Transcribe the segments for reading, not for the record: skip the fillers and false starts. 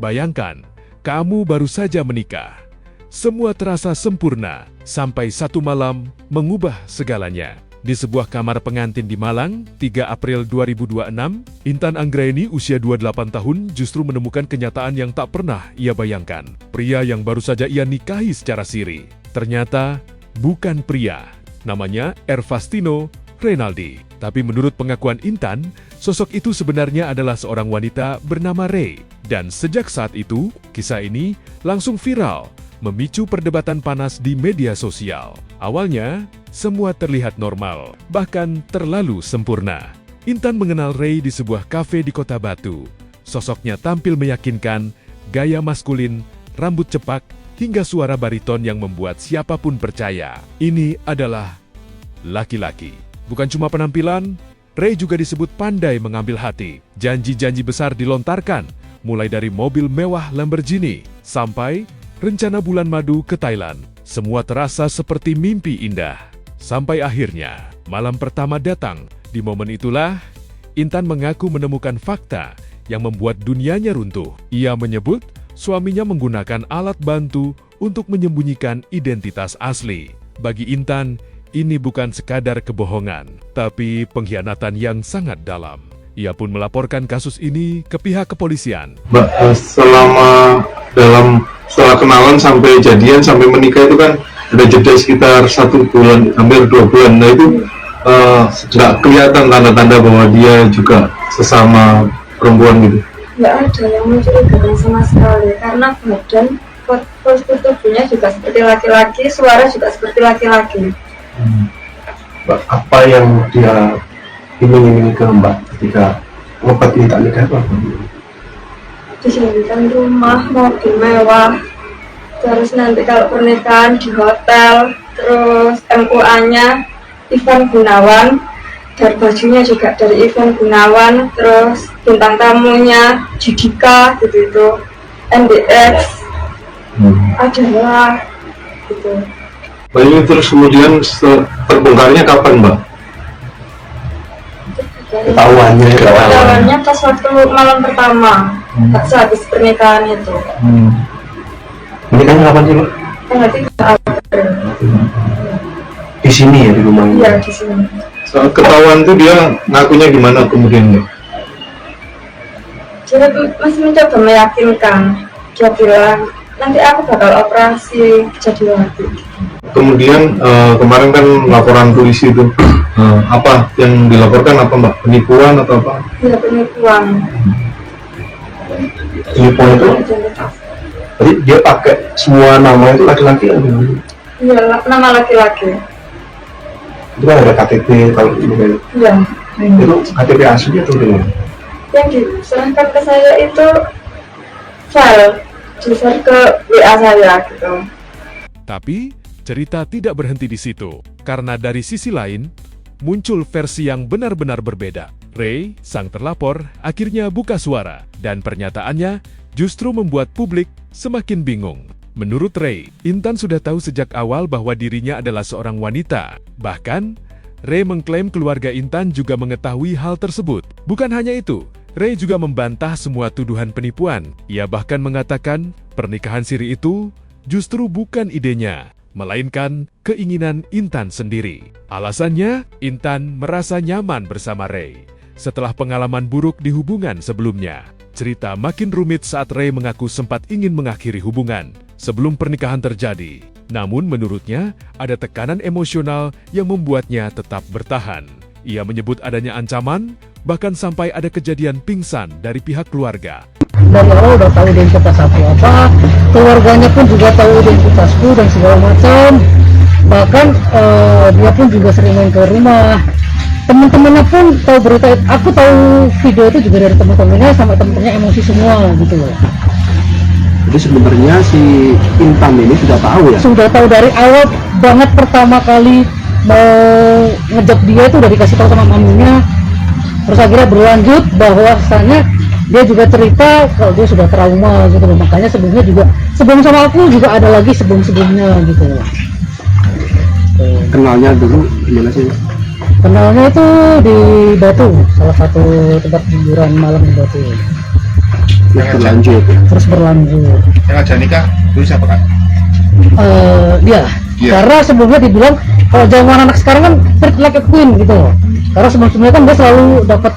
Bayangkan, kamu baru saja menikah. Semua terasa sempurna sampai satu malam mengubah segalanya. Di sebuah kamar pengantin di Malang, 3 April 2026, Intan Anggraini usia 28 tahun justru menemukan kenyataan yang tak pernah ia bayangkan. Pria yang baru saja ia nikahi secara siri, ternyata bukan pria. Namanya Ervastino Reynaldi. Tapi menurut pengakuan Intan, sosok itu sebenarnya adalah seorang wanita bernama Ray. Dan sejak saat itu, kisah ini langsung viral, memicu perdebatan panas di media sosial. Awalnya, semua terlihat normal, bahkan terlalu sempurna. Intan mengenal Ray di sebuah kafe di Kota Batu. Sosoknya tampil meyakinkan, gaya maskulin, rambut cepak, hingga suara bariton yang membuat siapapun percaya. Ini adalah laki-laki. Bukan cuma penampilan, Ray juga disebut pandai mengambil hati. Janji-janji besar dilontarkan, mulai dari mobil mewah Lamborghini, sampai rencana bulan madu ke Thailand. Semua terasa seperti mimpi indah. Sampai akhirnya, malam pertama datang. Di momen itulah, Intan mengaku menemukan fakta yang membuat dunianya runtuh. Ia menyebut suaminya menggunakan alat bantu untuk menyembunyikan identitas asli. Bagi Intan, ini bukan sekadar kebohongan, tapi pengkhianatan yang sangat dalam. Ia pun melaporkan kasus ini ke pihak kepolisian. Mbak, selama dalam setelah kenalan sampai jadian sampai menikah itu kan ada jeda sekitar 1 bulan, hampir 2 bulan. Nah itu nggak kelihatan tanda-tanda bahwa dia juga sesama perempuan gitu. Nggak ada yang mencurigakan sama sekali, karena badan postur tubuhnya juga seperti laki-laki, suara juga seperti laki-laki. Mbak, apa yang dia iming-imingi ke Mbak ketika ngobat minta nikah apa? Dijanjikan rumah, mobil mewah, terus nanti kalau pernikahan di hotel, terus MUA-nya Ivan Gunawan, dan bajunya juga dari Ivan Gunawan, terus bintang tamunya Judika gitu, NDX, adalah gitu. Mbak, ini terus kemudian terbongkarnya kapan, Mbak? Ketahuannya Pas waktu malam pertama, sehabis pernikahan itu. Menikahnya kapan sih, Mbak? Tanggal 3 April. Di sini ya, di rumahnya? Iya, di sini. Saat ketahuan tuh dia ngakunya gimana kemudian, Mbak? Dia masih mencoba meyakinkan. Dia bilang, nanti aku bakal operasi jadi lagi. Kemudian kemarin kan laporan polisi itu, apa yang dilaporkan apa, Mbak? Penipuan atau apa? Iya, penipuan. Penipuan itu? Jadi dia pakai semua nama itu laki-laki atau gimana? Iya, nama laki-laki. Itu kan ada KTP kalau itu kan? Iya. Itu KTP asli atau gimana? Yang diserahkan ke saya itu file, di-share ke WA saya gitu. Tapi, cerita tidak berhenti di situ, karena dari sisi lain, muncul versi yang benar-benar berbeda. Ray, sang terlapor, akhirnya buka suara, dan pernyataannya justru membuat publik semakin bingung. Menurut Ray, Intan sudah tahu sejak awal bahwa dirinya adalah seorang wanita. Bahkan, Ray mengklaim keluarga Intan juga mengetahui hal tersebut. Bukan hanya itu, Ray juga membantah semua tuduhan penipuan. Ia bahkan mengatakan pernikahan siri itu justru bukan idenya, melainkan keinginan Intan sendiri. Alasannya, Intan merasa nyaman bersama Ray setelah pengalaman buruk di hubungan sebelumnya. Cerita makin rumit saat Ray mengaku sempat ingin mengakhiri hubungan sebelum pernikahan terjadi. Namun menurutnya, ada tekanan emosional yang membuatnya tetap bertahan. Ia menyebut adanya ancaman, bahkan sampai ada kejadian pingsan dari pihak keluarga. Dari awal udah tahu identitas aku apa, keluarganya pun juga tahu identitasku dan segala macam. Bahkan dia pun juga sering main ke rumah. Teman-temannya pun tahu berita, aku tahu video itu juga dari teman-temannya, sama teman-temannya emosi semua gitu loh. Jadi sebenarnya si Intan ini sudah tahu ya? Sudah tahu dari awal banget, pertama kali mau ngejak dia itu udah dikasih tahu sama maminya. Terus akhirnya berlanjut bahwasannya dia juga cerita kalau dia sudah trauma gitu loh. Makanya sebelumnya juga, sebelum sama aku juga ada lagi sebelum-sebelumnya gitu loh. Kenalnya dulu gimana sih? Kenalnya itu di Batu, salah satu tempat hiburan malam di Batu. berlanjut. terus berlanjut. Yang ngajak nikah itu siapa Kak? Dia. Iya. Karena sebelumnya dibilang kalau zaman anak sekarang kan treat like a queen gitu loh. Karena sebelumnya kan dia selalu dapat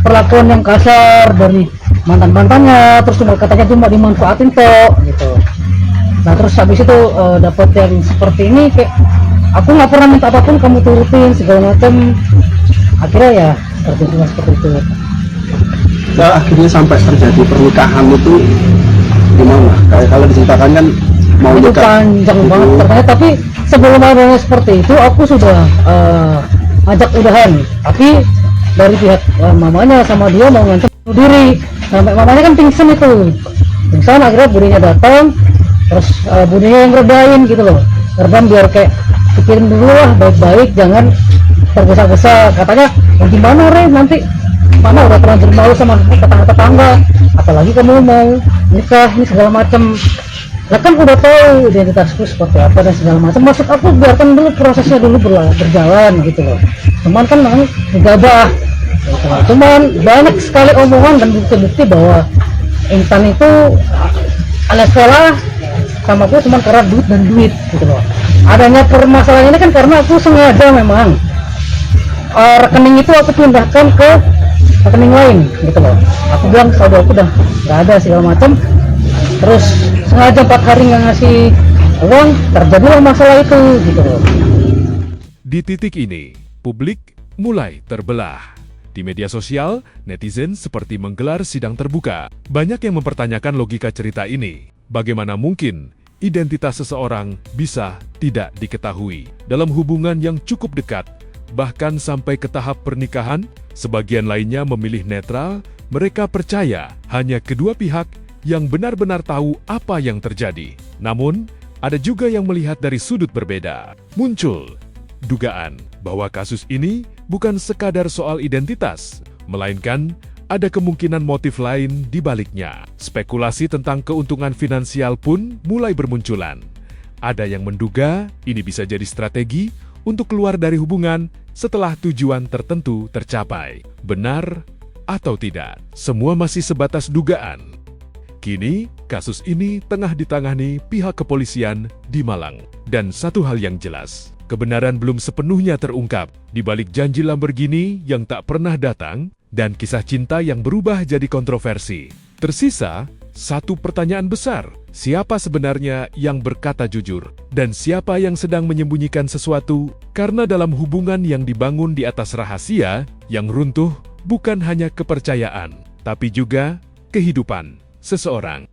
perlakuan yang kasar dari mantannya, terus cuma katanya cuma dimanfaatin toh gitu. Nah terus habis itu dapat yang seperti ini, kayak aku nggak pernah minta apapun kamu turutin segala macam. Akhirnya ya seperti itu. Nah, akhirnya sampai terjadi pernikahan itu gimana? Kayak kalau diceritakan kan mau Itu nikah panjang banget ternyata, tapi sebelum adanya seperti itu aku sudah ajak udahan, tapi dari pihak mamanya sama dia mau ngancam bunuh diri, sampai mamanya kan pingsan akhirnya buninya datang, terus buninya yang redain gitu loh, redam biar kayak pikirin dulu lah baik-baik, jangan tergesa-gesa. Katanya ya gimana Re, nanti mana udah terlanjur malu sama tetangga, apalagi kamu mau nikah ini segala macam. Lah kan udah tahu identitasku seperti apa dan segala macam. Maksud aku biarkan dulu prosesnya dulu berjalan gitu loh. Cuman kan memang gegabah gitu loh. Cuman banyak sekali omongan dan bukti-bukti bahwa Intan itu anak sekolah sama aku cuma karena duit dan duit gitu loh. Adanya permasalahan ini kan karena aku sengaja memang rekening itu aku pindahkan ke rekening lain gitu loh. Aku bilang saldo aku udah nggak ada segala macam. Terus sengaja 4 hari nggak ngasih uang, terjadilah masalah itu gitu loh. Di titik ini, publik mulai terbelah. Di media sosial, netizen seperti menggelar sidang terbuka. Banyak yang mempertanyakan logika cerita ini. Bagaimana mungkin identitas seseorang bisa tidak diketahui? Dalam hubungan yang cukup dekat, bahkan sampai ke tahap pernikahan, sebagian lainnya memilih netral. Mereka percaya hanya kedua pihak yang benar-benar tahu apa yang terjadi. Namun, ada juga yang melihat dari sudut berbeda. Muncul dugaan bahwa kasus ini bukan sekadar soal identitas, melainkan ada kemungkinan motif lain di baliknya. Spekulasi tentang keuntungan finansial pun mulai bermunculan. Ada yang menduga ini bisa jadi strategi untuk keluar dari hubungan setelah tujuan tertentu tercapai. Benar atau tidak, semua masih sebatas dugaan. Kini, kasus ini tengah ditangani pihak kepolisian di Malang. Dan satu hal yang jelas, kebenaran belum sepenuhnya terungkap di balik janji Lamborghini yang tak pernah datang dan kisah cinta yang berubah jadi kontroversi. Tersisa satu pertanyaan besar, siapa sebenarnya yang berkata jujur? Dan siapa yang sedang menyembunyikan sesuatu? Karena dalam hubungan yang dibangun di atas rahasia, yang runtuh bukan hanya kepercayaan, tapi juga kehidupan seseorang.